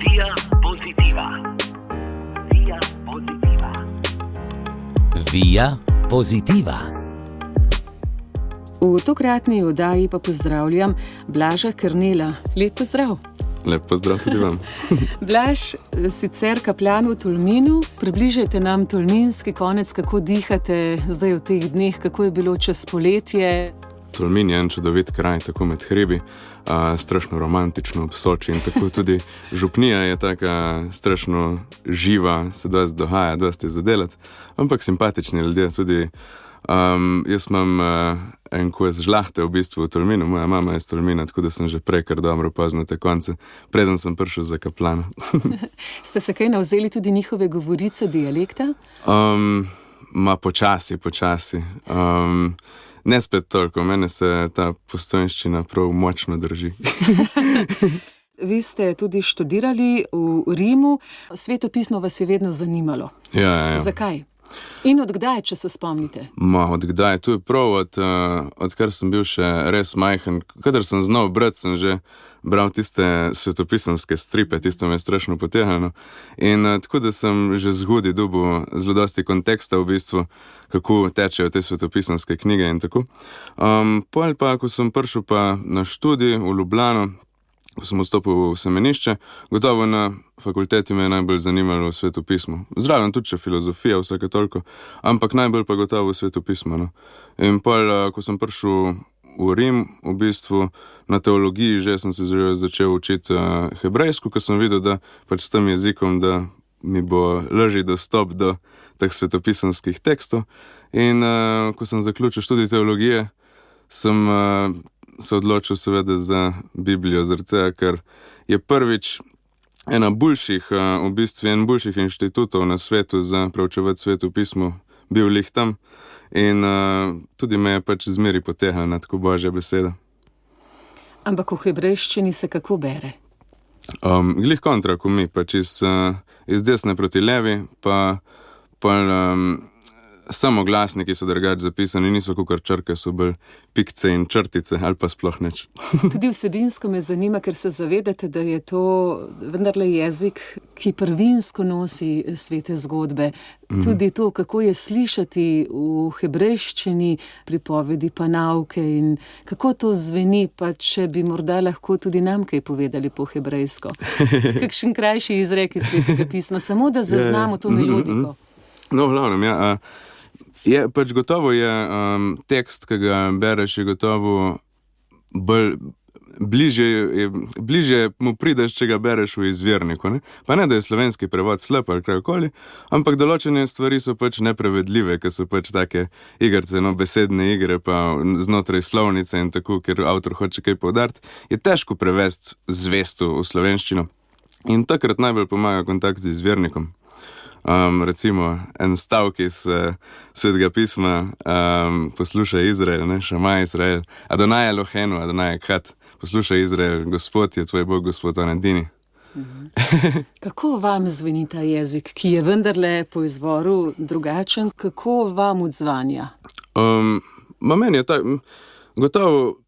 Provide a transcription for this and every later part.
Via Positiva. Via Positiva. Via Positiva. V tokratni oddaji pa pozdravljam Blaža Kernela. Lep pozdrav. Lep pozdrav tudi vam. Blaž, sicer kapljan v Tolminu, približajte nam tolminski konec, kako dihate zdaj v teh dneh, kako je bilo čez poletje. Tolmin je en čudovit kraj, tako med hribi, strašno romantično ob Soči in tako tudi župnija je taka strašno živa, se dosti dogaja, dosti zadelati, ampak simpatični ljudje tudi. Jaz imam en kos žlahte v bistvu v Tolminu, moja mama je iz Tolmina, tako da sem že prej kar dobro poznal te konce, preden sem prišel za kaplana. Ste se kaj navzeli tudi njihove govorice, dialekta? Počasi. Ne spet toliko, mene se ta postojnščina prav močno drži. Vi ste tudi študirali v Rimu, svetopismo vas je vedno zanimalo. Ja. Zakaj? In odkdaj, če se spomnite? Odkdaj? Tu je prav, odkar sem bil še res majhen. Kadar sem znal brati, sem že bral tiste svetopisanske stripe, tisto me je strašno potegnilo. In tako da sem že zgodaj dobil zelo dosti konteksta v bistvu, kako tečejo te svetopisanske knjige in tako. Pol pa, ko sem prišel pa na študij v Ljubljano, ko sem vstopil v semenišče, gotovo na fakulteti me je najbolj zanimalo svetopismo. Zraven tudi še filozofija, vsake toliko, ampak najbolj pa gotovo svetopismo. No. In pol, ko sem prišel v Rim, v bistvu na teologiji že sem se začel učiti hebrejsko, ko sem videl, da pač s tem jezikom, da mi bo lažji dostop do teh svetopisanskih tekstov. In ko sem zaključil študij teologije, sem se odločil seveda za Biblijo, zaradi tega, ker je prvič en boljših inštitutov na svetu za preučevati sveto pismo bil lih tam in tudi me je pač zmeri potegnil na tako Božja beseda. Ampak v hebrejščini se kako bere? Glih kontra, ko mi, pač iz desne proti levi, pa samoglasniki so drugače zapisani, niso kakor črke, so bolj pikce in črtice, ali pa sploh nič. Tudi vsebinsko me zanima, ker se zavedate, da je to vendarle jezik, ki prvinsko nosi svete zgodbe. Tudi to, kako je slišati v hebrejščini pripovedi pa nauke in kako to zveni, pa če bi morda lahko tudi nam kaj povedali po hebrejsko. Kakšen krajši izrek iz svetega pisma, samo da zaznamo to melodiko. No, v glavnem, ja. Pač gotovo je tekst, ki ga bereš, je gotovo bližje mu prideš, če ga bereš v izvirniku. Ne? Pa ne, da je slovenski prevod slab ali karkoli, ampak določene stvari so pač neprevedljive, ker so pač take igrce, besedne igre, pa znotraj slovnice in tako, ker avtor hoče kaj poudariti, je težko prevesti zvesto v slovenščino. In takrat najbolj pomaga kontakt z izvirnikom. Recimo en stavk iz svetega pisma, poslušaj Izrael, Šamaj Izrael, Adonai Elohenu, Adonai Echad, poslušaj Izrael, Gospod je tvoj Bog, Gospod on edini. Kako vam zveni ta jezik, ki je vendarle po izvoru drugačen, kako vam odzvanja? Meni je gotovo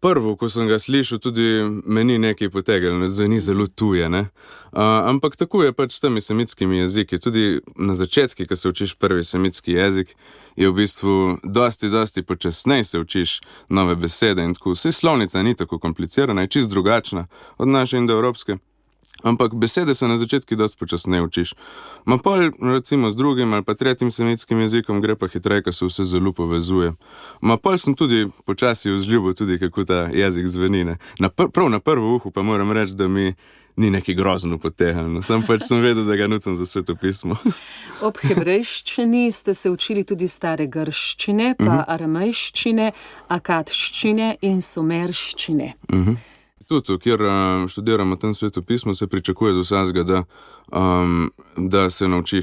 prvo, ko sem ga slišal, tudi meni nekaj potegnilo, zveni zelo tuje, ne? Ampak tako je pač s temi semitskimi jeziki. Tudi na začetki, ko se učiš prvi semitski jezik, je v bistvu dosti počasnej se učiš nove besede in tako. Vse slovnica ni tako komplicirana, je čist drugačna od naše indoevropske. Ampak besede se na začetki dosti počasneje učiš. Pol, recimo z drugim ali pa tretjim semitskim jezikom gre pa hitreje, ker se vse zelo povezuje. Pol sem tudi počasi vzljubil tudi, kako ta jezik zveni. Prav na prvo uhu pa moram reči, da mi ni neki grozno potegnilo. Sem vedel, da ga nucam za svetopismo. Ob hebrejščini ste se učili tudi stare grščine, pa aramejščine, akadščine in sumerščine. Tudi, kjer študiramo tem svetopismo, se pričakuje od vsega, da se nauči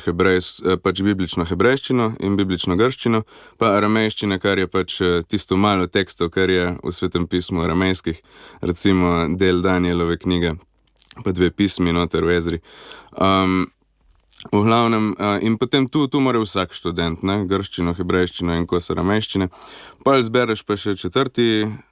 pač biblično hebrejščino in biblično grščino, pa aramejščine, kar je pač tisto malo tekstov, kar je v svetem pismu aramejskih, recimo del Danielove knjige, pa 2 pismi noter v Ezri. V glavnem, in potem tu mora vsak študent, grščino, hebrejščino in kos aramejščine. Pa zbereš pa še 4.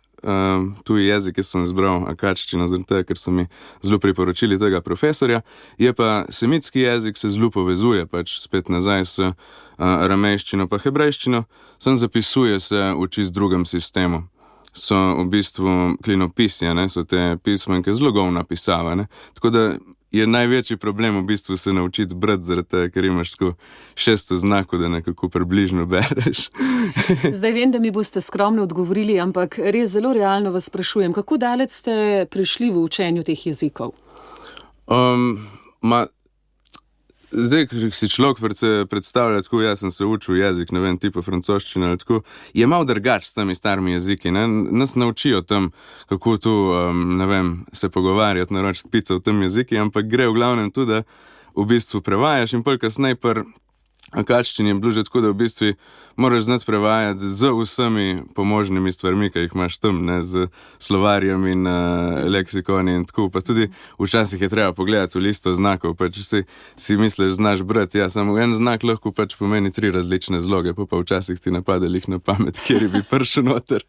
tuji jezik, ki sem izbral akadščino, zaradi tega, ker so mi zelo priporočili tega profesorja. Je pa semitski jezik, se zelo povezuje pač spet nazaj s aramejščino pa hebrejščino, sem zapisuje se v čist drugem sistemu. So v bistvu klinopisja, so te pismenke zelo govna pisava, tako da je največji problem v bistvu se naučiti brati, zaradi tega, ker imaš tako 600 znakov, da nekako približno bereš. Zdaj vem, da mi boste skromno odgovorili, ampak res zelo realno vas sprašujem, kako daleč ste prišli v učenju teh jezikov? Zdaj, ko si človek predstavlja, tako jaz sem se učil jezik, ne vem, tipo francoščina ali tako, je malo drugač s temi starimi jeziki, Nas naučijo tam, kako tu, ne vem, se pogovarjati, naročiti pico v tem jeziki, ampak gre v glavnem tudi, da v bistvu prevajaš in pol kasneje akadščini je bilo že tako, da v bistvu moraš znati prevajati z vsemi pomožnimi stvarmi, ki jih imaš tam, z slovarjem in leksikoni in tako. Pa tudi včasih je treba pogledati v listo znakov, pač si misliš, znaš brati, samo en znak lahko pač pomeni 3 različne zloge, pa včasih ti napade lih na pamet, kjer bi prišel noter.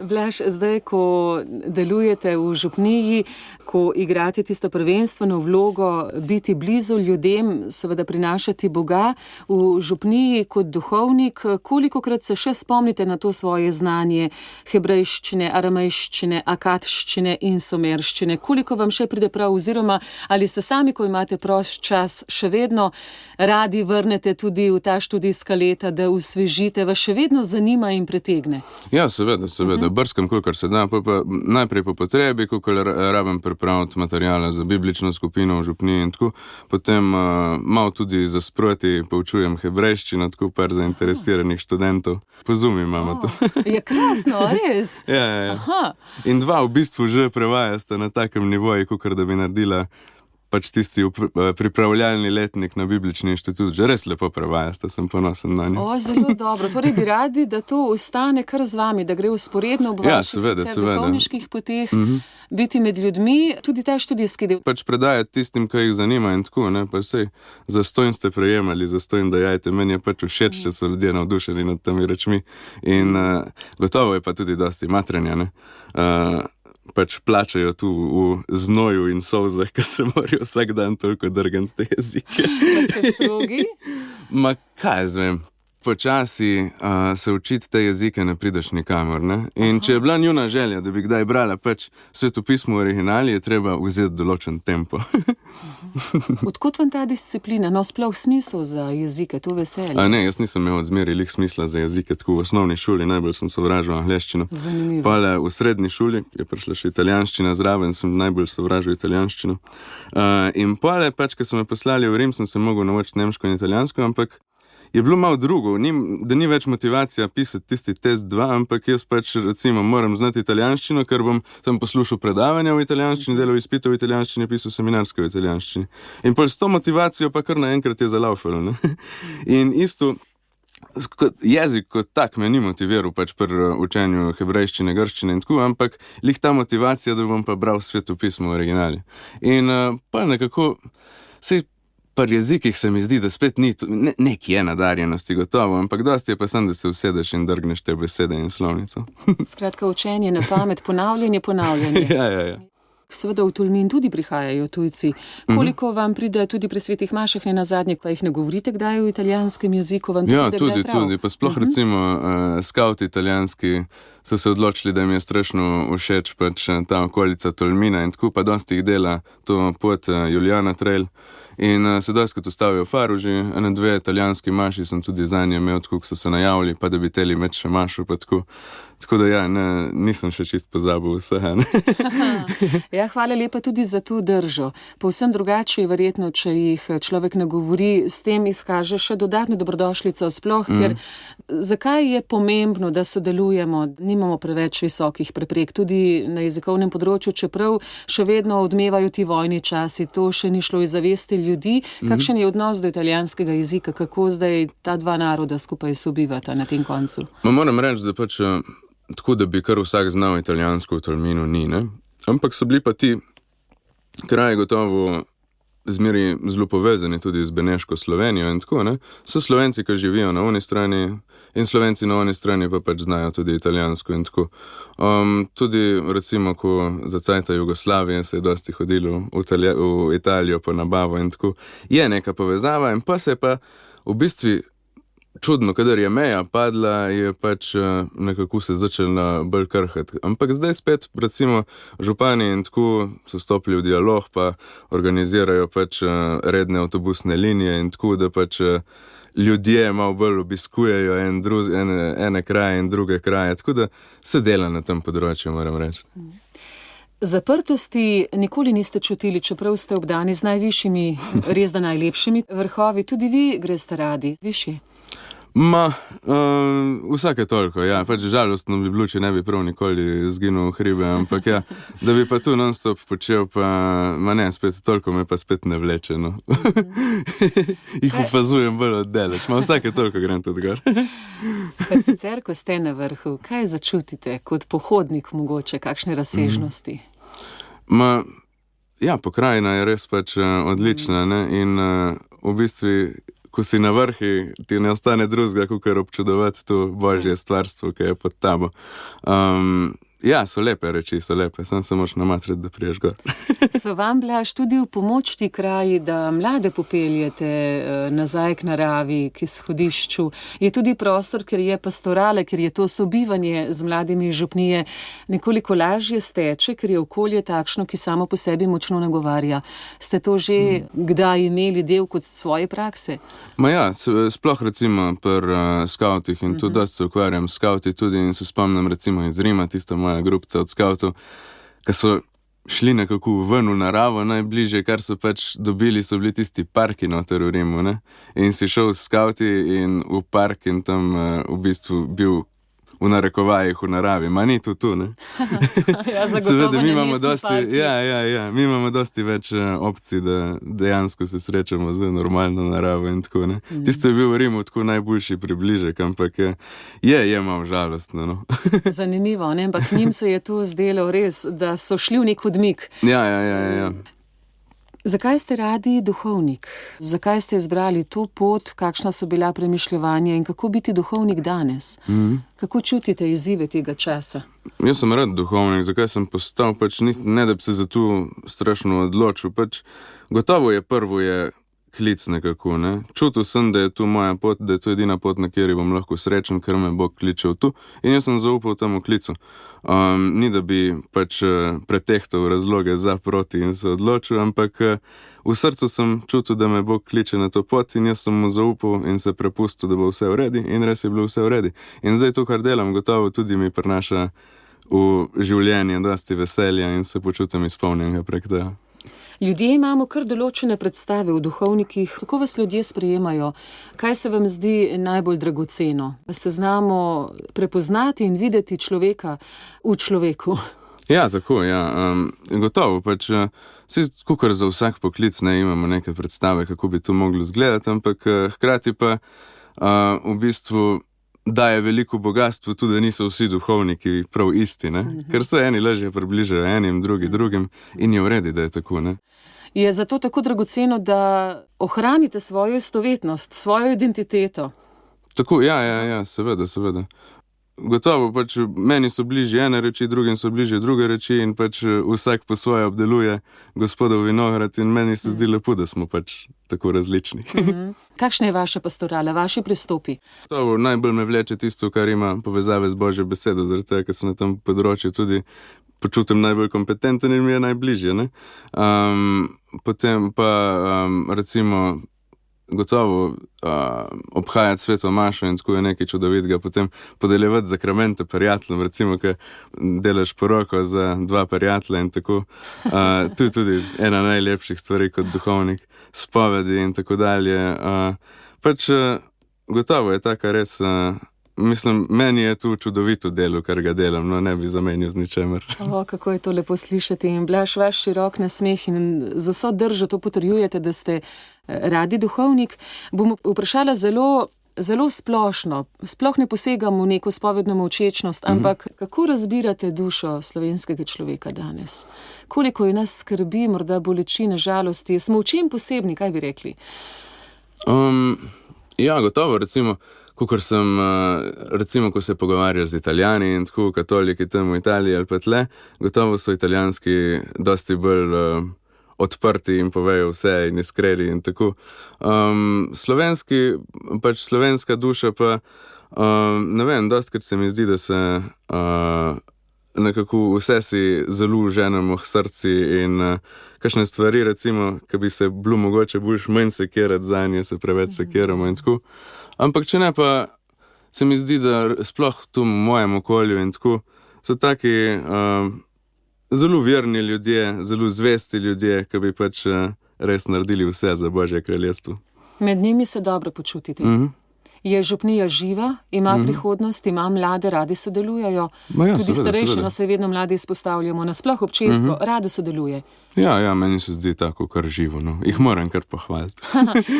Blaž, zdaj, ko delujete v župniji, ko igrate tisto prvenstveno vlogo biti blizu ljudem, seveda prinašati Boga v župniji kot duhovnik, kolikokrat se še spomnite na to svoje znanje hebrejščine, aramejščine, akadščine in sumerščine? Koliko vam še pride prav, oziroma ali se sami, ko imate prost čas, še vedno radi vrnete tudi v ta študijska leta, da osvežite, vas še vedno zanima in pretegne? Ja, seveda, brskam, kolikor se da, pa najprej po potrebi, kolikor rabim pripraviti materijale za biblično skupino v župniji in tako, potem malo tudi za sproti poučujem hebrejščino, tako par zainteresiranih študentov. Pozumi imamo to. Je krasno, res? Ja. In 2 v bistvu že prevajasta na takem nivoju, kakor da bi naredila pač tisti pripravljalni letnik na Biblični inštitut. Že res lepo prevajasta, sem ponosen na njo. Zelo dobro. Torej bi radi, da to ostane kar z vami, da gre vzporedno ob vaših duhovniških poteh, biti med ljudmi, tudi ta študijski del. Pač predajati tistim, ki jih zanima in tako, pa sej zastonj ste prejemali, zastonj dajajte. Meni je pač všeč, če so ljudje navdušeni nad temi rečmi. In gotovo je pa tudi dosti matrenja, pač plačajo tu v znoju in solzah, ki se morajo vsak dan toliko drgati te jezike. Pa ste strogi? Ma kaj zvem, počasi se učiti te jezike ne prideš nikamor, In če je bila njuna želja, da bi kdaj brala pač svetopismo v originali, je treba vzeti določen tempo. Odkot vam ta disciplina, sploh smisel za jezike, to veselje? Ne, jaz nisem imel odmeri lih smisla za jezike, tako v osnovni šoli najbolj sem sovražil angleščino. Zanimivo. Pale v srednji šoli je prišla še italijanščina zraven, sem najbolj sovražil italijanščino. In pale pač, ko so me poslali v Rim, sem se mogel naučiti nemško in italijansko, ampak je bilo malo drugo, da ni več motivacija pisati tisti test 2, ampak jaz pač recimo moram znati italijanščino, ker bom tam poslušal predavanja v italijanščini, delal izpite v italijanščini, pisal seminarske v italijanščini. In s to motivacijo pa kar naenkrat je zalaufalo. In isto, jezik kot tak me ni motiviral pač pri učenju hebrejščine, grščine in tako, ampak lih ta motivacija, da bom pa bral svetopismo v originali. In pa nekako pri jezikih se mi zdi, da spet ni neki je nadarjenosti gotovo, ampak dosti je pa sem, da se usedeš in drgneš te besede in slovnico. Skratka, učenje na pamet, ponavljanje. Ja. Seveda v Tolmin tudi prihajajo tujci. Koliko vam pride tudi pri svetih mašah, ne nazadnje, pa jih ne govorite kdaj v italijanskem jeziku? Ja, tudi. Pa sploh recimo skavti italijanski so se odločili, da jim je strašno všeč pač ta okolica Tolmina in tako, pa dosti jih dela to pot Juliana Trail. In se doskrat ustavijo v Faruži, 1-2 italijanski maši sem tudi zanje imel, tako so se najavili, pa da bi teli imeti še mašo, pa tako. Tako da nisem še čist pozabil vse. Ja, hvala lepa tudi za to držo. Povsem drugače je verjetno, če jih človek nagovori, s tem izkaže še dodatno dobrodošlico sploh, ker zakaj je pomembno, da sodelujemo, nimamo preveč visokih preprek, tudi na jezikovnem področju, čeprav še vedno odmevajo ti vojni časi, to še ni šlo iz zavesti ljudi. Kakšen je odnos do italijanskega jezika, kako zdaj ta 2 naroda skupaj sobivata na tem koncu? Moram reči, da pač tako, da bi kar vsak znal italijansko v Tolminu ni, Ampak so bili pa ti kraji gotovo zmeri zelo povezani tudi z Beneško Slovenijo in tako, ne. So Slovenci, ki živijo na oni strani in Slovenci na oni strani pa pač znajo tudi italijansko in tako. Tudi recimo, ko za cajta Jugoslavije se je dosti hodilo v Italijo po nabavo in tako, je neka povezava in pa se je pa v bistvu čudno, kadar je meja padla, je pač nekako se začela bolj krhati. Ampak zdaj spet, recimo, župani in tako so stopili v dialog, pa organizirajo pač redne avtobusne linije in tako, da pač ljudje malo bolj obiskujejo ene kraje in druge kraje. Tako da se dela na tem področju, moram reči. Zaprtosti nikoli niste čutili, čeprav ste obdani z najvišjimi, res da najlepšimi vrhovi. Tudi vi greste radi višje. Vsake toliko, ja. Pač žalostno bi bilo, če ne bi prav nikoli zginil v hribe, ampak ja, da bi pa tu non-stop počel, pa ne, spet toliko me pa spet ne vleče, no. Jih opazujem bolj oddaleč, vsake toliko grem tudi gor. Pa sicer, ko ste na vrhu, kaj začutite kot pohodnik mogoče, kakšne razsežnosti? Ja, pokrajina je res pač odlična, ne, in v bistvu ko si na vrhi, ti ne ostane drugega, kakor občudovati to božje stvarstvo, ki je pod tabo. Ja, so lepe reči, so lepe, sam se moraš namatrati, da priješ gor. So vam, Blaž, tudi v pomoč ti kraji, da mlade popeljete nazaj k naravi, k izhodišču? Je tudi prostor, ker je pastorale, ker je to sobivanje z mladimi župnije nekoliko lažje steče, ker je okolje takšno, ki samo po sebi močno nagovarja. Ste to že kdaj imeli del kot svoje prakse? Ja, sploh recimo pri skavtih in tu dosti se ukvarjam s skavti tudi in se spomnim recimo iz Rima, tista moja grupca od skavtov, ki so šli nekako ven v naravo, najbližje, kar so pač dobili, so bili tisti parki noter v Rimu, ne? In si šel s skavti in v park in tam v bistvu bil v narekovajih v naravi, ni tu, ne? Ja, zagotovo mi imamo mi imamo dosti več opcij, da dejansko se srečamo z normalno naravo in tako, ne? Tisto je bil v Rimu tako najboljši približek, ampak je malo žalostno, no. Zanimivo, ne? Ampak njim se je tu zdelo res, da so šli v nek odmik. Ja. Zakaj ste radi duhovnik? Zakaj ste izbrali to pot, kakšna so bila premišljevanja in kako biti duhovnik danes? Kako čutite izzive tega časa? Jaz sem rad duhovnik, zakaj sem postal, pač ne da bi se za to strašno odločil, pač gotovo je prvo klic nekako, ne. Čutil sem, da je to moja pot, da je to edina pot, na kateri bom lahko srečen, ker me Bog kličev tu in jaz sem zaupal temu klicu. Ni da bi pač pretehtal razloge za proti in se odločil, ampak v srcu sem čutil, da me Bog kliče na to pot in jaz sem mu zaupal in se prepustil, da bo vse v redu in res je bilo vse v redu. In zdaj to, kar delam, gotovo tudi mi prinaša v življenje dosti veselja in se počutim izpolnjenega prek tega. Ljudje imamo kar določene predstave o duhovnikih. Kako vas ljudje sprejemajo? Kaj se vam zdi najbolj dragoceno? Da se znamo prepoznati in videti človeka v človeku? Ja, tako, ja. Gotovo, pač kakor za vsak poklic ne imamo neke predstave, kako bi to moglo izgledati, ampak hkrati pa v bistvu daje veliko bogatstvo, tudi da niso vsi duhovniki prav isti, ne? Ker se eni lažje približajo enim, drugim in je v redu, da je tako, ne? Je zato tako dragoceno, da ohranite svojo istovetnost, svojo identiteto? Tako, ja, seveda. Gotovo, pač meni so bližje ene reči, drugim so bližje druge reči in pač vsak po svoje obdeluje Gospodov vinograd in meni se zdi lepo, da smo pač tako različni. Kakšna je vaša pastorala, vaši pristopi? Gotovo, najbolj me vleče tisto, kar ima povezave z Božjo besedo, zaradi tega, ker sem na tem področju tudi počutim najbolj kompetenten in mi je najbližje, ne. Potem pa recimo gotovo obhajati sveto mašo in tako je nekaj čudovitega, potem podeljevati zakramente prijateljem, recimo, ko delaš poroko za 2 prijatelja in tako. To je tudi ena najlepših stvari kot duhovnik, spovedi in tako dalje. Pač gotovo je taka res, mislim, meni je to čudovito delo, kar ga delam, no ne bi zamenil z ničemer. Kako je to lepo slišati in Blaž, vaš širok nasmeh in z vso držo to potrjujete, da ste radi duhovnik. Bom vprašala zelo zelo splošno, sploh ne posegam v neko spovedno molčečnost, ampak kako razbirate dušo slovenskega človeka danes? Koliko je nas skrbi, morda bolečine, žalosti? Smo v čem posebni, kaj bi rekli? Ja, gotovo, recimo, kakor sem, recimo, ko se pogovarjaš z Italijani in tako katoliki tam v Italiji ali pa tle, gotovo so italijanski dosti bolj odprti in povejo vse in iskreni in tako. Slovenska duša pa, ne vem, dostikrat se mi zdi, da se nekako vse si zelo ženemo k srci in kakšne stvari, recimo, ki bi se bilo mogoče boljš manj sekirati zanje, se preveč sekiramo in tako. Ampak če ne, pa se mi zdi, da sploh tu v mojem okolju in tako so taki zelo verni ljudje, zelo zvesti ljudje, ki bi pač res naredili vse za Božje kraljestvo. Med njimi se dobro počutite. Je župnija živa, ima prihodnost, ima mlade, radi sodelujejo. Ja, tudi starejši, no se vedno mladi izpostavljamo, nasploh občestvo rado sodeluje. Ja, meni se zdi tako kar živo, no. Jih moram kar pohvaliti.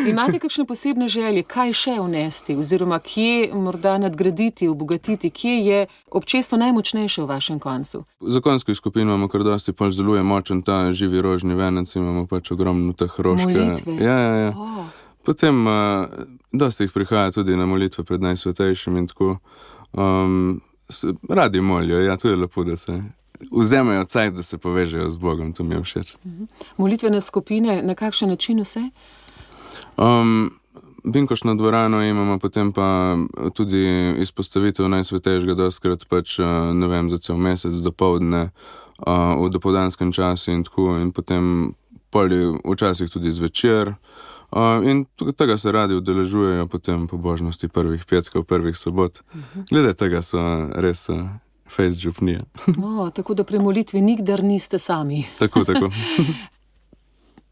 Imate kakšne posebne želje, kaj še vnesti, oziroma kje morda nadgraditi, obogatiti, kje je občestvo najmočnejše v vašem koncu? V zakonski skupini imamo kar dosti, pač zelo je močen ta živi rožni venec, imamo pač ogromno teh rožke. Molitve? Ja. Potem dosti jih prihaja tudi na molitve pred Najsvetejšim in tako. Radi molijo, ja, to je lepo, da se vzemajo cajt, da se povežejo z Bogom, to mi je všeč. Molitvene skupine, na kakšen način vse? Binkošno dvorano imamo, potem pa tudi izpostavitev Najsvetejšega dostikrat pač, ne vem, za cel mesec dopoldne, v dopoldanskem času in tako, in potem včasih tudi zvečer. In tega se radi udeležujejo potem pobožnosti prvih petkov, prvih sobot. Glede tega so res fejst župnija. Tako da pri molitvi nikdar niste sami. Tako.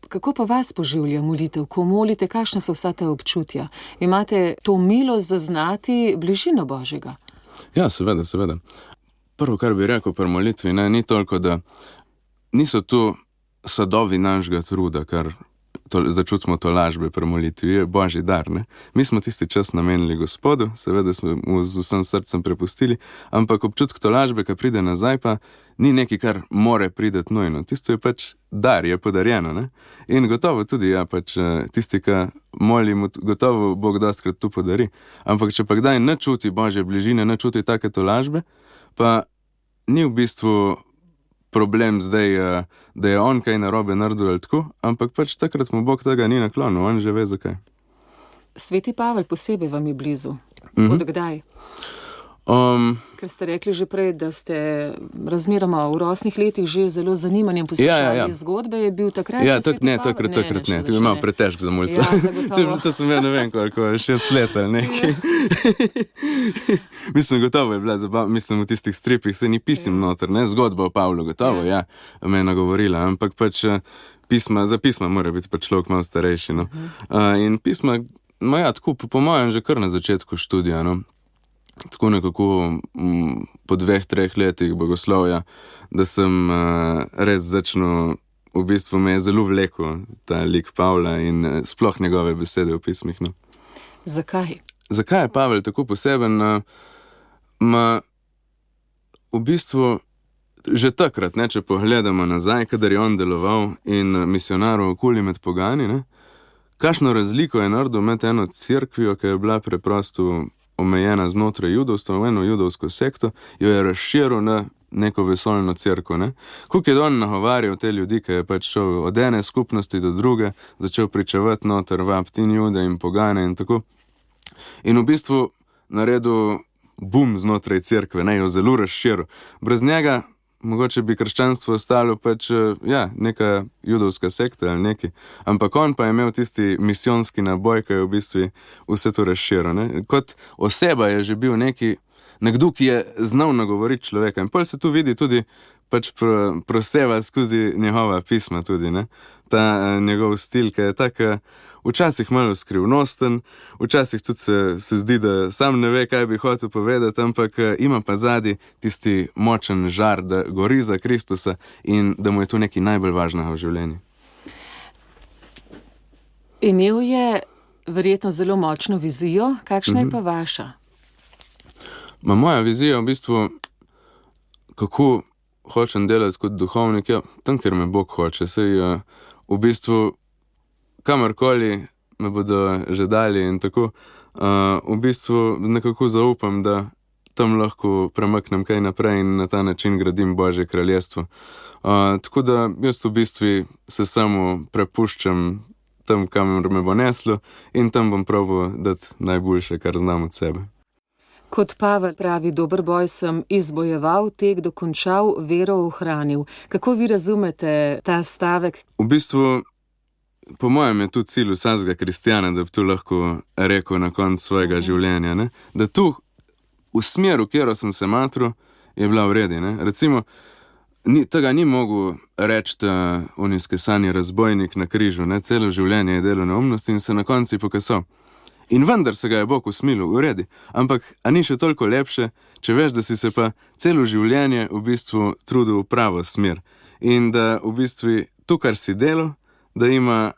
Kako pa vas poživlja molitev? Ko molite, kakšna so vsa ta občutja? Imate to milost zaznati bližino Božjega? Ja, seveda. Prvo, kar bi rekel pri molitvi, ni toliko, da niso tu sadovi našega truda, kar začutimo tolažbe pri molitvi, je Božji dar, ne? Mi smo tisti čas namenili Gospodu, seveda smo mu z vsem srcem prepustili, ampak občutek tolažbe, ki pride nazaj, pa ni nekaj, kar more prideti nujno. Tisto je pač dar, je podarjeno, ne? In gotovo tudi, ja, pač tisti, ki molimo, gotovo Bog dostikrat tu podari. Ampak če pa kdaj ne čuti Božje bližine, ne čuti take tolažbe, pa ni v bistvu problem zdaj, da je on kaj narobe naredil ali tako, ampak pač takrat mu Bog tega ni naklonil, on že ve zakaj. Sveti Pavel posebej vam je blizu. Od kdaj? Ker ste rekli že prej, da ste razmeroma v rosnih letih že zelo zanimanjem poslušali zgodbe, je bil takrat Sveti Pavel? Takrat ne. To je malo pretežk za mulca. Ja, zagotovo. To sem ne vem koliko, 6 let ali nekaj. Mislim, gotovo je bila zabava, v tistih stripih se ni pisem noter, ne, zgodba o Pavlu, gotovo, ja, me je nagovorila, ampak pač za pisma mora biti pač človek malo starejši, no. In pisma, tako po mojem že kar na začetku študija, no. Tako nekako po 2-3 letih bogoslovja, da sem res začel, v bistvu me je zelo vlekel ta lik Pavla in sploh njegove besede v pismih, no. Zakaj? Zakaj je Pavel tako poseben? V bistvu že takrat, ne, če pogledamo nazaj, kadar je on deloval in misionarov okoli med pogani, ne, kakšno razliko je naredil med eno cerkvijo, ki je bila preprosto omejena znotraj judovstva, v eno judovsko sekto, jo je razširil na neko vesoljno cerkev, ne. Koliko je on nagovarjal te ljudi, ki je pač šel od ene skupnosti do druge, začel pričevati noter, vabiti in jude in pogane in tako. In v bistvu naredil bum znotraj cerkve, ne, jo zelo razširil. Brez njega mogoče bi krščanstvo ostalo pač, neka judovska sekta ali nekaj. Ampak on pa je imel tisti misijonski naboj, ki je v bistvu vse to razširil, ne. Kot oseba je že bil nekdo, ki je znal nagovoriti človeka. In potem se tu vidi tudi pač proseva skozi njegova pisma tudi, ne. Ta njegov stil, ki je tak včasih malo skrivnosten, včasih tudi se zdi, da sam ne ve, kaj bi hotel povedati, ampak ima pa zadaj tisti močen žar, da gori za Kristusa in da mu je to nekaj najbolj važnega v življenju. Imel je verjetno zelo močno vizijo. Kakšna je pa vaša? Moja vizija v bistvu, kako hočem delati kot duhovnik, tam, kjer me Bog hoče. Sej v bistvu kamorkoli me bodo že dali in tako, v bistvu nekako zaupam, da tam lahko premaknem kaj naprej in na ta način gradim Božje kraljestvo. Tako da jaz v bistvu se samo prepuščam tam, kamor me bo neslo, in tam bom probal dati najboljše, kar znam od sebe. Kot Pavel pravi, dober boj sem izbojeval, tek dokončal, vero ohranil. Kako vi razumete ta stavek? V bistvu, po mojem, je tu cilj vsakega kristjana, da bi to lahko rekel na koncu svojega življenja. Ne? Da tu, v smeru, kjer sem se matru, je bila v redi. Ne? Recimo, tega ni mogel reči uniskesani razbojnik na križu. Ne? Celo življenje je delal neumnosti in se na koncu pokasal. In vendar se ga je Bog usmilil, v redi. Ampak, a ni še toliko lepše, če veš, da si se pa celo življenje v bistvu trudil v pravo smer. In da v bistvu to, kar si delal, da ima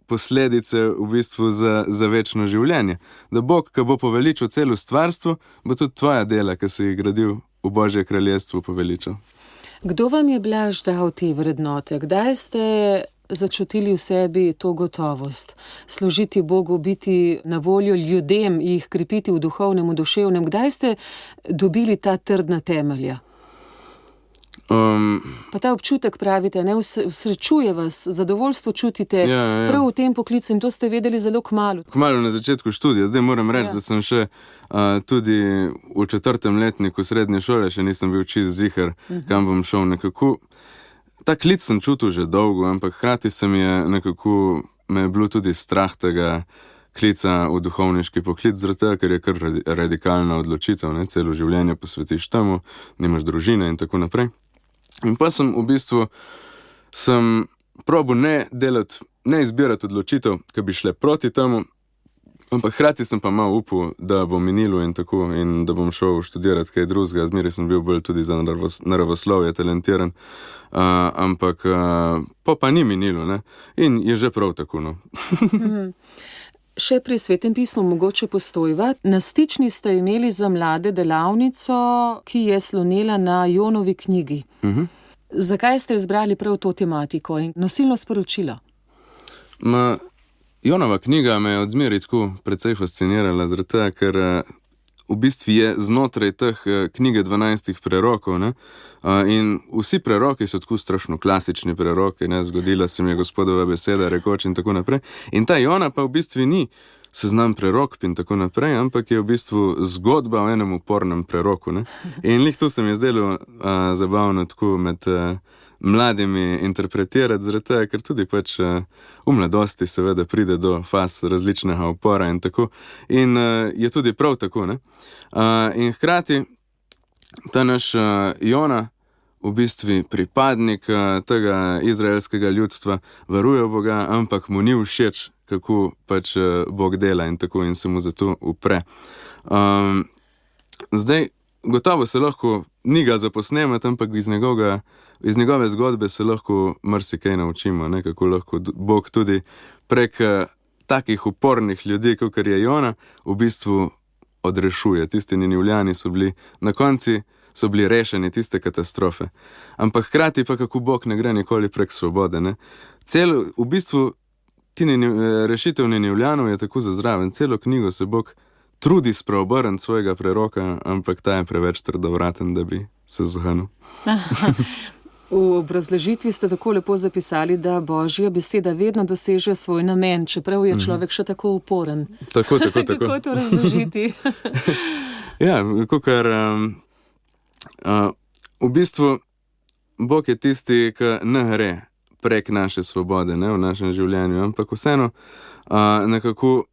posledice v bistvu za večno življenje. Da Bog, ko bo poveličal celo stvarstvo, bo tudi tvoja dela, ki si jih gradil v Božje kraljestvo, poveličal. Kdo vam je Blaž dal te vrednote? Kdaj ste začutili v sebi to gotovost? Služiti Bogu, biti na voljo ljudem, jih krepiti v duhovnem, v duševnem. Kdaj ste dobili ta trdna temelja? Pa ta občutek, pravite, ne, usrečuje vas, zadovoljstvo čutite prav v tem poklicu, in to ste vedeli zelo kmalu. Kmalu na začetku študija. Zdaj moram reči, da sem še tudi v 4. letniku srednje šole, še nisem bil čist ziher, kam bom šel nekako. Ta klic sem čutil že dolgo, ampak hkrati me je bilo tudi strah tega klica v duhovniški poklic, zaradi tega, ker je kar radikalna odločitev, ne? Celo življenje posvetiš temu, nimaš družine in tako naprej. In pa sem v bistvu probal ne izbirati odločitev, ki bi šle proti temu, ampak hkrati sem pa malo upal, da bo minilo in tako, in da bom šel študirati kaj drugega. Zmeraj sem bil bolj tudi za naravoslovje talentiran, ampak pa ni minilo, ne? In je že prav tako, no. Še pri Svetem pismu mogoče Postojva. Na Stični ste imeli za mlade delavnico, ki je slonela na Jonovi knjigi. Zakaj ste izbrali prav to tematiko in nosilno sporočilo? Jonova knjiga me je od zmeraj tako precej fascinirala, zaradi tega, ker v bistvu je znotraj teh knjige 12 prerokov, ne? In vsi preroki so tako strašno klasični preroki, ne? Zgodila se mi je Gospodova beseda, rekoč in tako naprej. In ta Jona pa v bistvu ni seznam prerok in tako naprej, ampak je v bistvu zgodba o enem upornem preroku, ne? In lih to se mi je zdelo zabavno tako med mladimi interpretirati, zaradi tega, ker tudi pač v mladosti seveda pride do faz različnega upora in tako. In je tudi prav tako, ne? In hkrati ta naš Jona, v bistvu pripadnik tega izraelskega ljudstva, varuje Boga, ampak mu ni všeč, kako pač Bog dela in tako, in se mu zato upre. Zdaj, gotovo se lahko ni ga zaposnemati, ampak iz njegove zgodbe se lahko marsikaj naučimo, ne? Kako lahko Bog tudi prek takih upornih ljudi, kakor je Jona, v bistvu odrešuje. Tisti Ninivljani na konci so bili rešeni tiste katastrofe. Ampak hkrati pa kako Bog ne gre nikoli prek svobode, ne? V bistvu rešitev Ninivljanov je tako zazraven. Celo knjigo se Bog trudi spreobrniti svojega preroka, ampak ta je preveč trdovraten, da bi se zganil. V obrazložitvi ste tako lepo zapisali, da Božja beseda vedno doseže svoj namen, čeprav je človek še tako uporen. Tako. Kako to razložiti? Ja, kakor v bistvu Bog je tisti, ki ne gre prek naše svobode, ne, v našem življenju, ampak vseeno nekako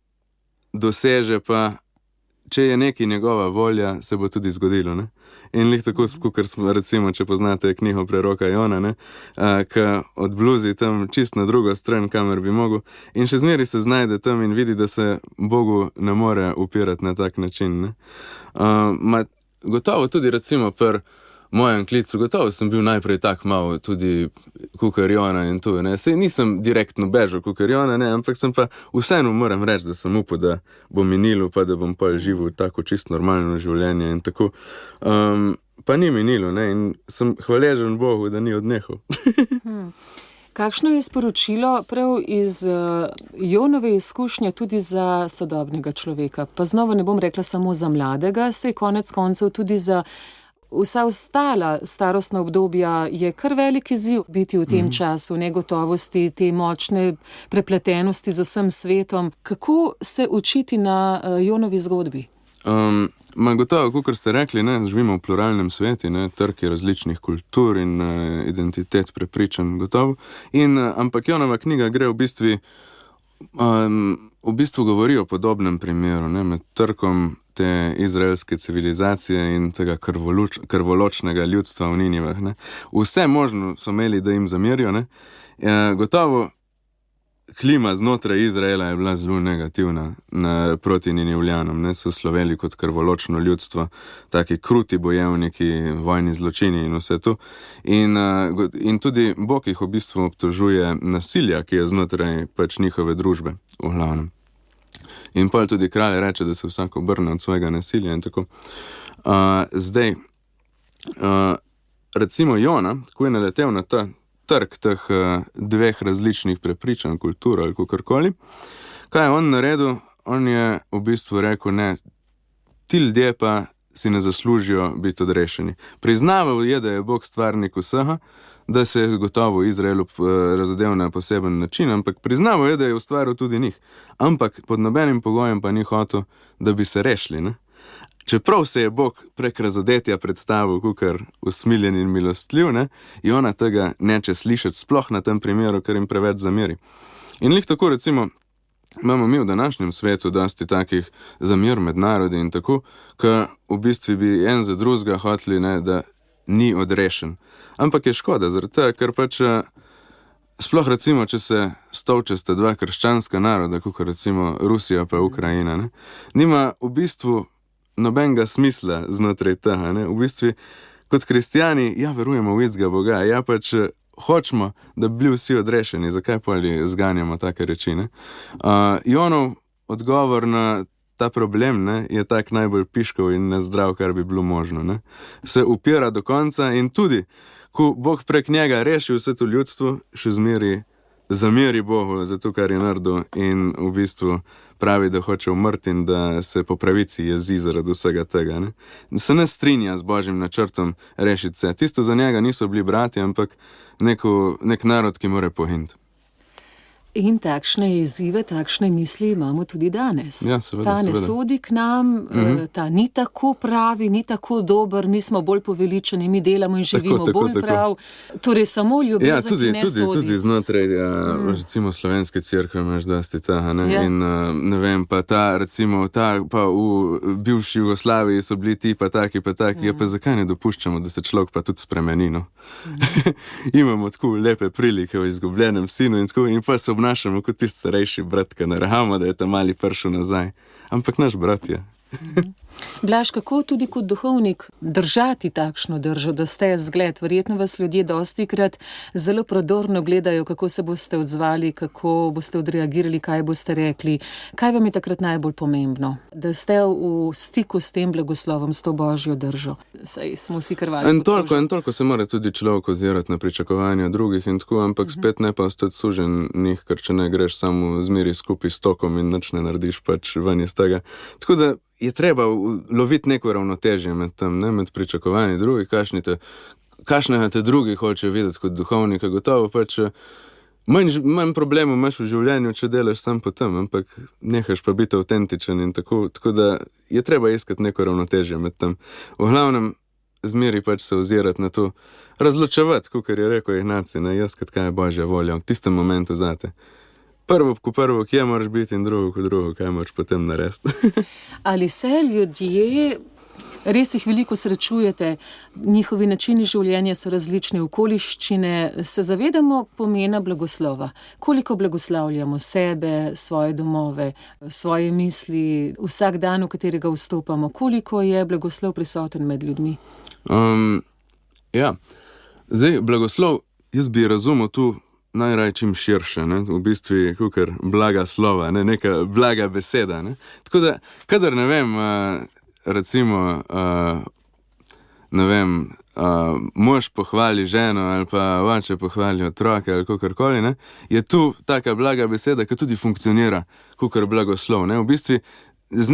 doseže pa, če je nekaj njegova volja, se bo tudi zgodilo, ne. In lih tako, kakor smo, recimo, če poznate knjigo preroka Jona, ne, ki odbluzi tam čist na drugo stran, kamor bi mogel, in še zmeraj se znajde tam in vidi, da se Bogu ne more upirati na tak način, ne. Gotovo tudi, recimo, mojem klicu, gotovo sem bil najprej tak malo tudi kukar Jona in to, ne. Sej nisem direktno bežal kukar Jona, ne, ampak sem pa vseeno moram reči, da sem upal, da bo minilo, pa da bom pa živel tako čisto normalno življenje in tako. Pa ni minilo, ne, in sem hvaležen Bogu, da ni odnehal. Kakšno je sporočilo prav iz Jonove izkušnje tudi za sodobnega človeka? Pa znova ne bom rekla samo za mladega, saj konec koncev tudi za vsa ostala starostna obdobja je kar velik izziv biti v tem času negotovosti, te močne prepletenosti z vsem svetom. Kako se učiti na Jonovi zgodbi? Gotovo, kakor ste rekli, ne, živimo v pluralnem svetu, ne, trki različnih kultur in identitet prepričanj, gotovo. Ampak Jonova knjiga gre v bistvu govori o podobnem primeru, ne, med trkom te izraelske civilizacije in tega krvoločnega ljudstva v Ninivah, ne. Vse možno so imeli, da jim zamerijo, ne. Gotovo klima znotraj Izraela je bila zelo negativna proti Ninivljanom, ne, so sloveli kot krvoločno ljudstvo, taki kruti bojevniki, vojni zločini in vse to. In tudi Bog jih v bistvu obtožuje nasilja, ki je znotraj pač njihove družbe, v glavnem. In pol tudi kralj reče, da se vsak obrne od svojega nasilja in tako. Recimo Jona, ko je naletel na ta trg teh dveh različnih prepričanj, kultur ali kakorkoli. Kaj je on naredil? On je v bistvu rekel, ne, ti ljudje pa si ne zaslužijo biti odrešeni. Priznaval je, da je Bog stvarnik vsega, da se je gotovo Izraelu razodel na poseben način, ampak priznaval je, da je ustvaril tudi njih. Ampak pod nobenim pogojem pa ni hotel, da bi se rešili, ne? Čeprav se je Bog prek razodetja predstavil kakor usmiljen in milostljiv, ne, Jona tega neče slišati, sploh na tem primeru, ker jim preveč zameri. In lih tako recimo imamo mi v današnjem svetu dosti takih zamer med narodi in tako, ker v bistvu bi en za drugega hoteli, ne, da ni odrešen. Ampak je škoda, zaradi tega, ker pač sploh recimo, če se stolčesta dva krščanska naroda, kakor recimo Rusija pa Ukrajina, ne, nima v bistvu nobenega smisla znotraj tega, ne. V bistvu, kot kristijani, ja, verujemo v istega Boga, ja, pač hočemo, da bi bili vsi odrešeni, zakaj pa zganjamo take reči, ne. Jonov odgovor na ta problem, ne, je tak najbolj piškov in nezdrav, kar bi bilo možno, ne. Se upira do konca in tudi, ko Bog prek njega reši vse to ljudstvo, še zameri Bogu za to, kar je naredil in v bistvu pravi, da hoče umrti in da se po pravici jezi zaradi vsega tega, ne. Se ne strinja z Božjim načrtom rešiti vse. Tisto za njega niso bili brati, ampak nek narod, ki more pohiniti. In takšne izzive, takšne misli imamo tudi danes. Ja, seveda, ta ne sodi k nam, ta ni tako pravi, ni tako dober, mi smo bolj poveličeni, mi delamo in živimo bolj prav. Torej samo ljubezen, ki ne sodi. Tudi znotraj, recimo slovenske cerkve imaš dosti tega, ne, in ne vem, pa ta, recimo, pa v bivši Jugoslaviji so bili ti pa taki, ja, pa zakaj ne dopuščamo, da se človek pa tudi spremeni, no. Imamo tako lepe prilike v izgubljenem sinu in tako, in pa se obnašamo kot tisti starejši brat, ki narekamo, da je ta mali prišel nazaj. Ampak naš brat je. Blaž, kako tudi kot duhovnik držati takšno držo, da ste zgled? Verjetno vas ljudje dostikrat zelo prodorno gledajo, kako se boste odzvali, kako boste odreagirali, kaj boste rekli. Kaj vam je takrat najbolj pomembno? Da ste v stiku s tem blagoslovom, s to Božjo držo. Saj smo vsi krvali. In toliko se mora tudi človek ozirati na pričakovanja drugih in tako, ampak spet ne pa ostati sužen njih, ker če ne greš samo zmeri skupaj s tokom in nič ne narediš pač ven iz tega. Tako da je treba loviti neko ravnotežje med tem, ne, med pričakovanji drugih, kakšnega te drugi hoče videti kot duhovnika, gotovo pač manj problemov imaš v življenju, če delaš sam po tem, ampak nehaš pa biti avtentičen in tako da je treba iskati neko ravnotežje med tem. V glavnem zmeri pač se ozirati na to, razločevati, kakor je rekel Ignacij, ne, iskati, kaj je Božja volja v tistem momentu zate. Prvo, kje moraš biti in drugo, kaj moraš potem narediti. Ali se ljudje, res jih veliko srečujete, njihovi načini življenja so različne, okoliščine, se zavedamo pomena blagoslova? Koliko blagoslavljamo sebe, svoje domove, svoje misli, vsak dan, v katerega vstopamo? Koliko je blagoslov prisoten med ljudmi? Ja, zdaj blagoslov, jaz bi razumel tu najraje čim širše, ne? V bistvu kakor blaga slova, ne? Neka blaga beseda. Ne? Tako da, kadar ne vem, recimo, ne vem, mož pohvali ženo ali pa oče pohvali otroke ali kakorkoli, ne? Je tu taka blaga beseda, ki tudi funkcionira kakor blagoslov. Ne? V bistvu z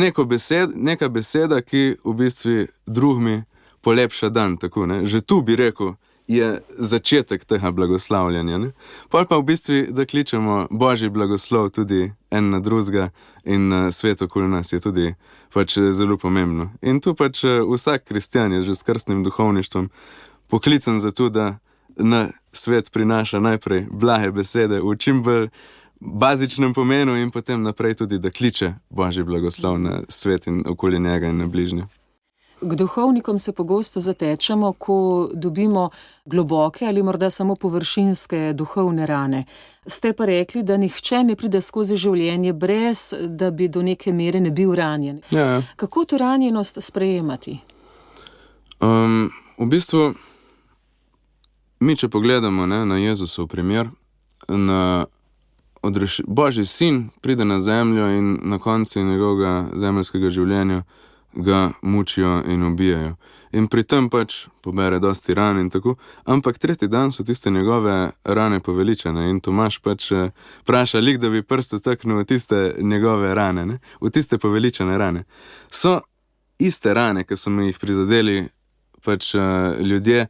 neka beseda, ki v bistvu drugmi polepša dan, tako, ne? Že tu bi rekel, je začetek tega blagoslavljanja. Ne? Pol pa v bistvu, da kličemo Božji blagoslov tudi en na drugega in svet okoli nas je tudi pač zelo pomembno. In tu pač vsak kristjan je že s krstnim duhovništvom poklican za to, da na svet prinaša najprej blage besede v čim bolj bazičnem pomenu in potem naprej tudi, da kliče Božji blagoslov na svet in okoli njega in na bližnje. K duhovnikom se pogosto zatečemo, ko dobimo globoke ali morda samo površinske duhovne rane. Ste pa rekli, da nihče ne pride skozi življenje brez, da bi do neke mere ne bil ranjen. Ja. Kako to ranjenost sprejemati? V bistvu, mi če pogledamo, ne, na Jezusov primer, Božji sin pride na zemljo in na koncu njegovega zemeljskega življenja ga mučijo in ubijajo. In pri tem pač pobere dosti ran in tako, ampak tretji dan so tiste njegove rane poveličane in Tomaž pač vpraša lik, da bi prst vtaknil v tiste njegove rane, ne? V tiste poveličane rane. So iste rane, ki so mi jih prizadeli pač ljudje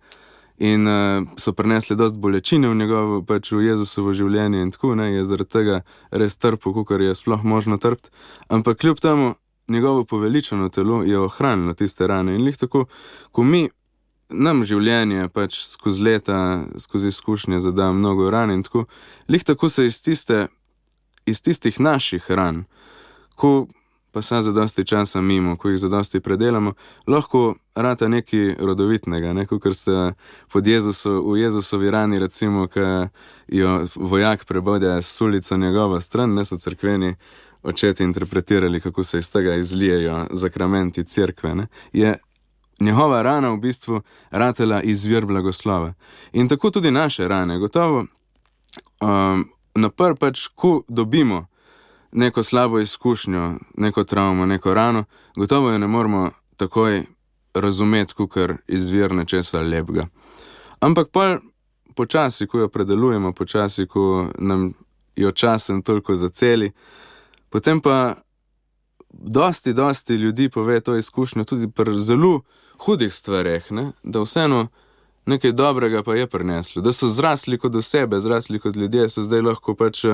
in so prinesli dosti bolečine v njegovo, pač v Jezusovo življenje in tako, ne? Je zaradi tega res trpel, kakor je sploh možno trpiti, ampak kljub temu njegovo poveličano telo je ohranilo tiste rane in lih tako, ko nam življenje pač skozi leta, skozi izkušnje zada mnogo ran in tako, lih tako se iz tistih naših ran, ko pa sa za dosti časa mimo, ko jih za dosti predelamo, lahko rata nekaj rodovitnega, ne, kakor ste v Jezusovi rani, recimo, ko jo vojak prebode s sulico njegovo stran, ne, so cerkveni očeti interpretirali, kako se iz tega izlijejo zakramenti cerkve, ne, je njegova rana v bistvu ratela izvir blagoslova. In tako tudi naše rane. Gotovo, napr pač, ko dobimo neko slabo izkušnjo, neko travmo, neko rano, gotovo jo ne moramo takoj razumeti, kakor izvir nečesa lepega. Ampak počasi, ko jo predelujemo, počasi, ko nam jo časem toliko zaceli, potem pa dosti ljudi pove to izkušnjo tudi pri zelo hudih stvareh, ne? Da vseeno nekaj dobrega pa je prineslo, da so zrasli kot osebe, zrasli kot ljudje, so zdaj lahko pač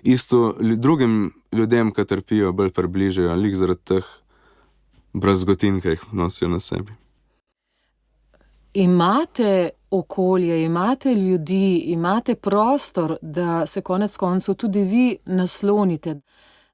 isto drugim ljudem, ki trpijo, bolj približajo, lik zaradi teh brazgotin, ki jih nosijo na sebi. Imate okolje, imate ljudi, imate prostor, da se konec koncev tudi vi naslonite,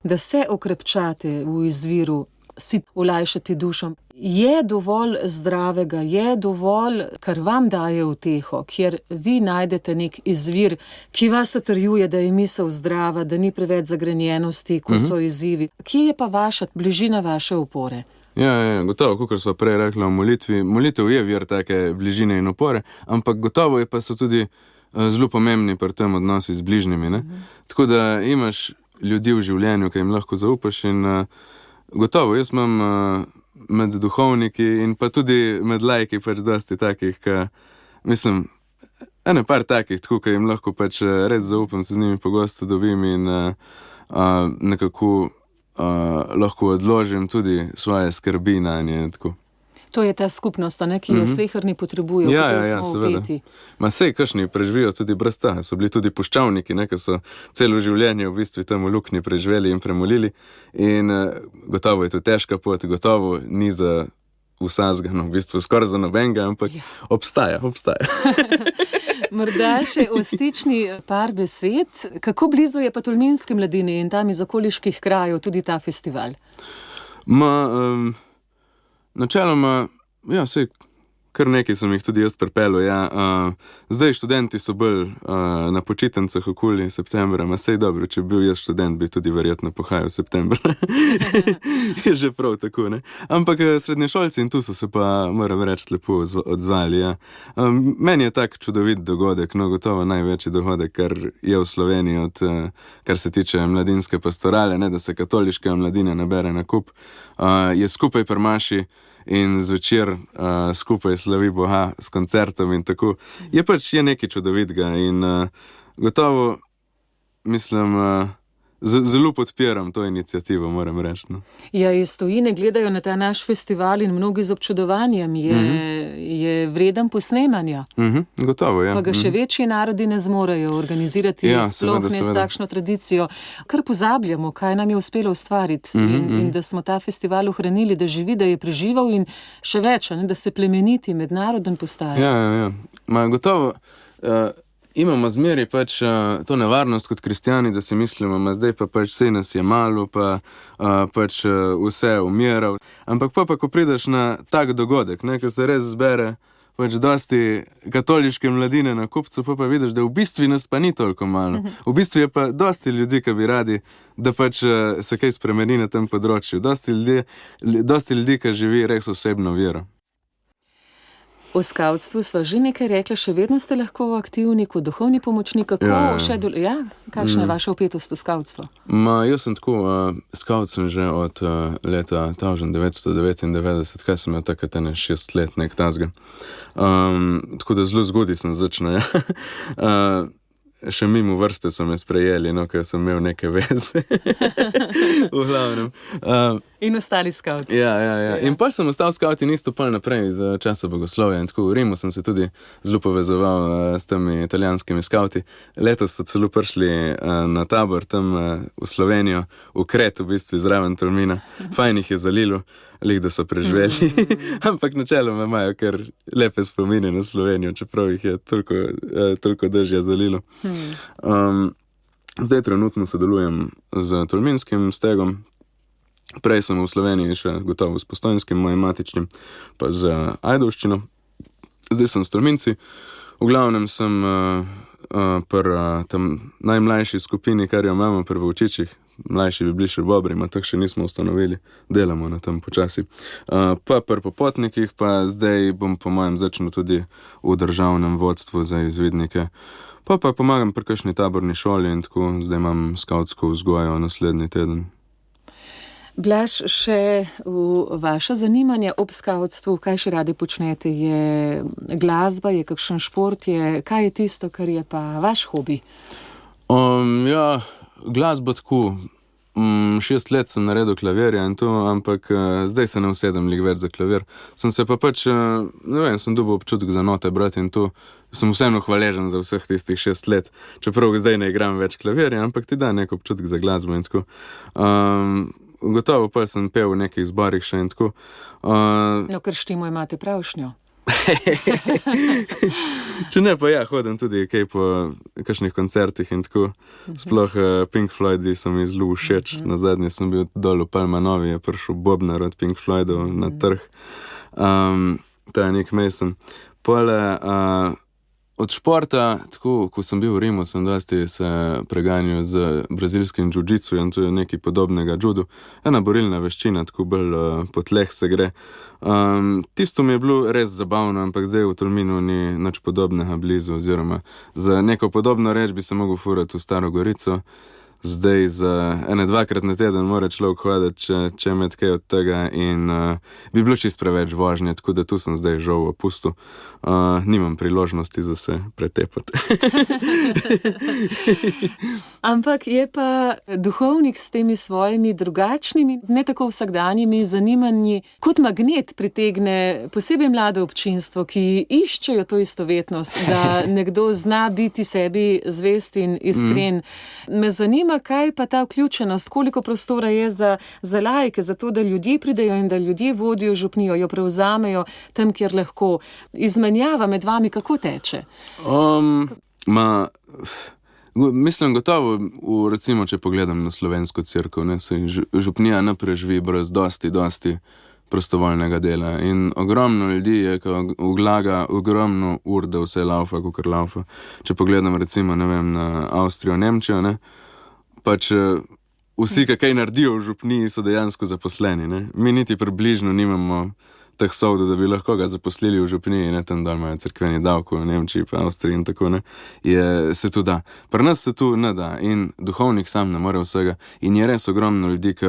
da se okrepčate v izviru, si olajšati dušo. Je dovolj zdravega, je dovolj, kar vam daje uteho, kjer vi najdete nek izvir, ki vas utrjuje, da je misel zdrava, da ni preveč zagrenjenosti, ko so izzivi. Kje je pa vaša bližina, vaše opore? Ja, gotovo, kakor sva prej rekla o molitvi. Molitev je vir take bližine in opore, ampak gotovo pa so tudi zelo pomembni pri tem odnosi z bližnjimi, ne? Tako da imaš ljudi v življenju, ki jim lahko zaupaš in gotovo, jaz imam med duhovniki in pa tudi med laiki pač dosti takih, mislim, par takih, tako, ki jim lahko pač res zaupam, se z njimi pogosto dobim in nekako lahko odložim tudi svoje skrbi nanje, tako. To je ta skupnost, ki jo sleherni potrebujejo, ja, seveda. Ma sej, kakšni preživijo tudi brez tega. So bili tudi puščavniki, ki so celo življenje v bistvu tam v luknji preživeli in premolili. In gotovo je to težka pot, gotovo ni za vsazga, v bistvu skoraj za nobenega, ampak obstaja. Morda še o stični par besed. Kako blizu je pa tolminski mladini in tam iz okoliških krajev tudi ta festival? Načeloma, ja, sej kar nekaj sem jih tudi jaz pripeljal, ja. Zdaj študenti so bolj na počitnicah okoli septembra, ma sej dobro, če bi bil jaz študent, bi tudi verjetno pohajal septembra. Je že prav tako, ne. Ampak srednješolci in tu so se pa, moram reči, lepo odzvali, ja. Meni je tak čudovit dogodek, no gotovo največji dogodek, kar je v Sloveniji od, kar se tiče mladinske pastorale, ne, da se katoliška mladina nabere na kup, je skupaj pri maši in zvečer skupaj slavi Boga s koncertom in tako. Je pač je nekaj čudovitega in gotovo, mislim, zelo podpiram to inicijativo, moram reči. No. Ja, iz tujine gledajo na ta naš festival in mnogi z občudovanjem. Je vreden posnemanja. Gotovo, ja. Pa ga še večji narodi ne zmorejo organizirati, sploh ne s takšno tradicijo. Kar pozabljamo, kaj nam je uspelo ustvariti in da smo ta festival ohranili, da živi, da je preživel in še več, ne, da se plemeniti, mednaroden postaja. Ja. Ma gotovo, imamo zmeri pač to nevarnost kot kristjani, da si mislimo, zdaj pa pač vse nas je malo, pa pač vse umira. Ampak pa ko prideš na tak dogodek, ne, ko se res zbere pač dosti katoliške mladine na kupcu, pa vidiš, da v bistvu nas pa ni toliko malo. V bistvu je pa dosti ljudi, ki bi radi, da pač se kaj spremeni na tem področju. Dosti ljudi, ki živi res osebno vero. O skavtstvu sva že nekaj rekla, še vedno ste lahko aktivni kot duhovni pomočnik. Kakšna je vaša vpetost v skavtstvo? Jaz sem tako, skavt sem že od leta 1999, kaj sem imel takrat 6 let, nek tazga. Tako da zelo zgodaj sem začel, ja. Še mimo vrste so me sprejeli, no, ker sem imel neke veze. V glavnem. In ostali skavti. Ja. In pa sem ostal skavt in isto pol naprej za časa bogoslovja. In tako v Rimu sem se tudi zelo povezoval s temi italijanskimi skavti. Letos so celo prišli na tabor tam v Slovenijo, v Kret, v bistvu zraven Tolmina. Fajn jih je zalilo, lih da so preživeli. Ampak načeloma imajo kar lepe spomine na Slovenijo, čeprav jih je toliko dežja zalilo. Zdaj trenutno sodelujem z tolminskim stegom. Prej sem v Sloveniji še gotovo s postojnskim, mojim matičnim, pa z ajdovščino. Zdaj sem s tolminci. V glavnem sem tam najmlajši skupini, kar jo imamo pri Volčičih. Mlajši bi bili še bobri, tako še nismo ustanovili. Delamo na tem počasi. Pa pri popotnikih, pa zdaj bom po mojem začel tudi v državnem vodstvu za izvidnike. Pa pomagam pri kakšni taborni šoli in tako. Zdaj imam skavtsko vzgojo naslednji teden. Blaž, še v vaša zanimanja ob skavtstvu, kaj še radi počnete? Je glasba, je kakšen šport, kaj je tisto, kar je pa vaš hobi? Ja, glasba tako. 6 let sem naredil klavirja in to, ampak zdaj se ne usedem lik več za klavir. Sem se pa pač, ne vem, sem dobil občutek za note brati in to. Sem vseeno hvaležen za vseh tistih 6 let, čeprav zdaj ne igram več klavirja, ampak ti da nek občutek za glasbo in tako. Gotovo pa sem pel v nekih zborih še in tako. No, ker štimo imate pravšnjo. Če ne, pa ja, hodim tudi kaj po kakšnih koncertih in tako. Sploh Pink Floydi so mi zelo všeč. Na zadnje sem bil dol v Palmanovi, je prišel bobnar od Pink Floydov na trg. To je Nick Mason. Pole od športa, tako, ko sem bil v Rimu, sem dosti se preganjal z brazilskim jiu-jitsu in to je nekaj podobnega judu. Ena borilna veščina, tako bolj po tleh se gre. Tisto mi je bilo res zabavno, ampak zdaj v Tolminu ni nič podobnega blizu, oziroma za neko podobno reč bi se mogel furati v Staro Gorico. Zdaj za 1-2 na teden mora človek hoditi, če med kaj od tega in bi bilo čisto preveč vožnje, tako da tu sem zdaj žal v opustu. Nimam priložnosti za se pretepati. Ampak je pa duhovnik s temi svojimi drugačnimi, ne tako vsakdanjimi zanimanji, kot magnet pritegne posebej mlado občinstvo, ki iščejo to istovetnost, da nekdo zna biti sebi zvest in iskren. Me zanima, kaj pa ta vključenost, koliko prostora je za laike, za to, da ljudje pridejo in da ljudje vodijo župnijo, jo prevzamejo tam, kjer lahko. Izmenjava med vami kako teče? Mislim gotovo, recimo, če pogledam na slovensko cerkev, se župnija ne preživi brez dosti prostovoljnega dela. In ogromno ljudi je, ki vlaga ogromno ur, da vse laufa, kakor laufa. Če pogledam recimo, ne vem, na Avstrijo, Nemčijo, ne, pač vsi, ki kaj naredijo v župniji, so dejansko zaposleni, ne. Mi niti približno nimamo teh soldov, da bi lahko ga zaposlili v župniji, ne, tam dol imajo cerkveni davek v Nemčiji, pa Avstriji in tako, ne, se tu da. Pri nas se tu ne da in duhovnik sam ne more vsega in je res ogromno ljudi, ki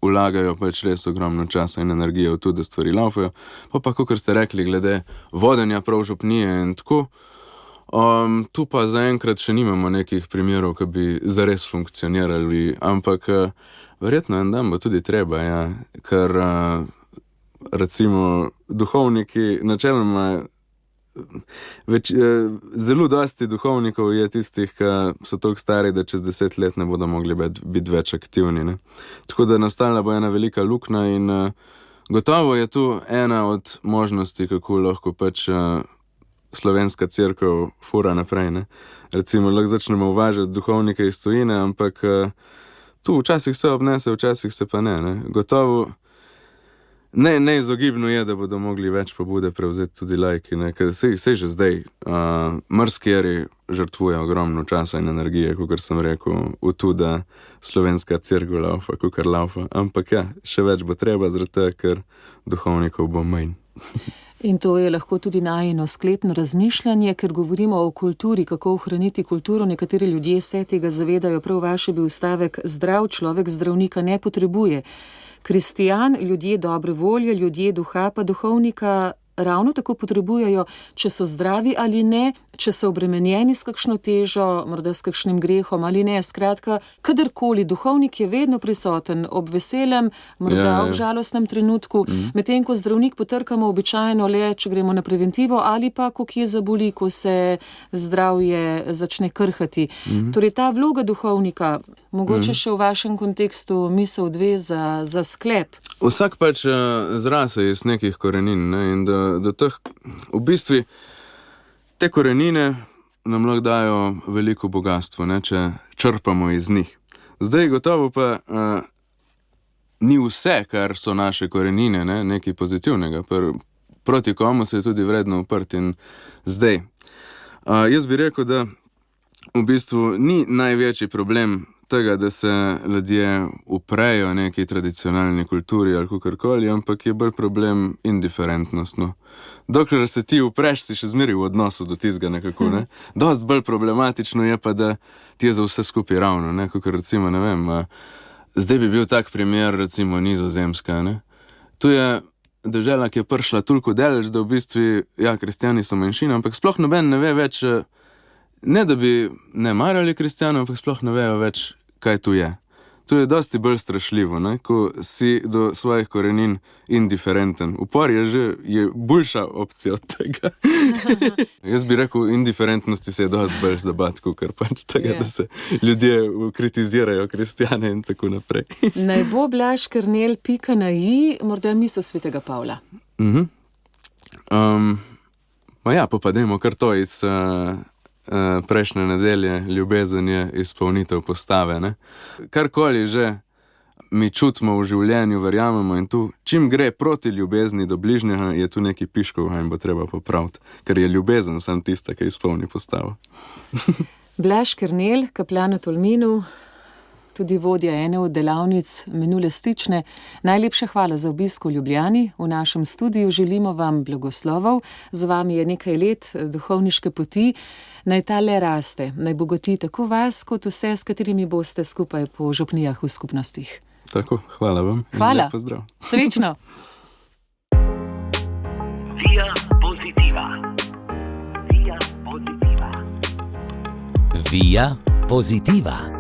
vlagajo pač res ogromno časa in energije v to, da stvari laufajo. Pa, kakor ste rekli, glede vodenja prav župnije in tako, tu pa zaenkrat še nimamo nekih primerov, ki bi zares funkcionirali, ampak verjetno en dan bo tudi treba, ja, ker recimo duhovniki načeloma zelo dosti duhovnikov je tistih, ki so toliko stari, da čez 10 let ne bodo mogli biti več aktivni, ne. Tako da nastala bo ena velika luknja in gotovo je tu ena od možnosti, kako lahko pač slovenska cerkev fura naprej, ne. Recimo, lahko začnemo uvažati duhovnike iz tujine, ampak tu včasih se obnese, včasih se pa ne. Gotovo neizogibno je, da bodo mogli več pobude prevzeti tudi laiki, ne, ker sej že zdaj marsikateri žrtvuje ogromno časa in energije, kakor sem rekel, v to, da slovenska cerkev laufa, kakor laufa, ampak ja, še več bo treba, zaradi tega, ker duhovnikov bo manj. In to je lahko tudi najino sklepno razmišljanje, ker govorimo o kulturi, kako ohraniti kulturo. Nekateri ljudje se tega zavedajo, prav vaš je bil stavek: zdrav človek zdravnika ne potrebuje. Kristijan, ljudje dobre volje, ljudje duha pa duhovnika ravno tako potrebujejo, če so zdravi ali ne, če so obremenjeni s kakšno težo, morda s kakšnim grehom ali ne. Skratka, kadarkoli, duhovnik je vedno prisoten, ob veselem, morda ob žalostnem trenutku, medtem ko zdravnik potrkamo običajno le, če gremo na preventivo ali pa ko kje zaboli, ko se zdravje začne krhati. Torej ta vloga duhovnika, mogoče še v vašem kontekstu misel dve za sklep. Vsak pač zrase iz nekih korenin, ne, in da teh, v bistvu, te korenine nam lahko dajo veliko bogastvo, ne, če črpamo iz njih. Zdaj gotovo pa ni vse, kar so naše korenine, ne, nekaj pozitivnega. Proti komu se je tudi vredno uprti. In zdaj, jaz bi rekel, da v bistvu ni največji problem tega, da se ljudje uprejo neki tradicionalni kulturi ali kakorkoli, ampak je bolj problem indiferentnost, no. Dokler se ti upreš, si še zmeri v odnosu do tizga nekako, ne. Dost bolj problematično je pa, da ti je za vse skupaj ravno, ne, kakor recimo, ne vem, zdaj bi bil tak primer, recimo Nizozemska, ne. Tu je dežela, ki je prišla toliko daleč, da v bistvu, ja, kristjani so manjšina, ampak sploh noben ne ve več, ne da bi ne marali kristjanov, ampak sploh ne vejo več, kaj tu je. To je dosti bolj strašljivo, ne, ko si do svojih korenin indiferenten. Upor je boljša opcija od tega. Jaz bi rekel, indiferentnosti se je dosti bolj zabati, kakor pač tega, da se ljudje kritizirajo kristjane in tako naprej. Naj bo Blaž Kernel pika na i, morda misel svetega Pavla. Pa dajmo kar to iz prejšnje nedelje, ljubezen je izpolnitev postave, ne. Karkoli že mi čutimo v življenju, verjamemo in tu, čim gre proti ljubezni do bližnjega, je tu neki piškov in bo treba popraviti, ker je ljubezen sam tista, ki izpolni postavo. Blaž Kernel, kaplan v Tolminu, tudi vodja ene od delavnic minule stične. Najlepša hvala za obisk v Ljubljani. V našem studiu želimo vam blagoslovov. Z vami je nekaj let duhovniške poti. Naj ta le raste, naj bogati tako vas, kot vse, s katerimi boste skupaj po župnijah v skupnostih. Tako, hvala vam. Hvala. Lep pozdrav. Srečno. Via Positiva. Via Positiva. Via Positiva.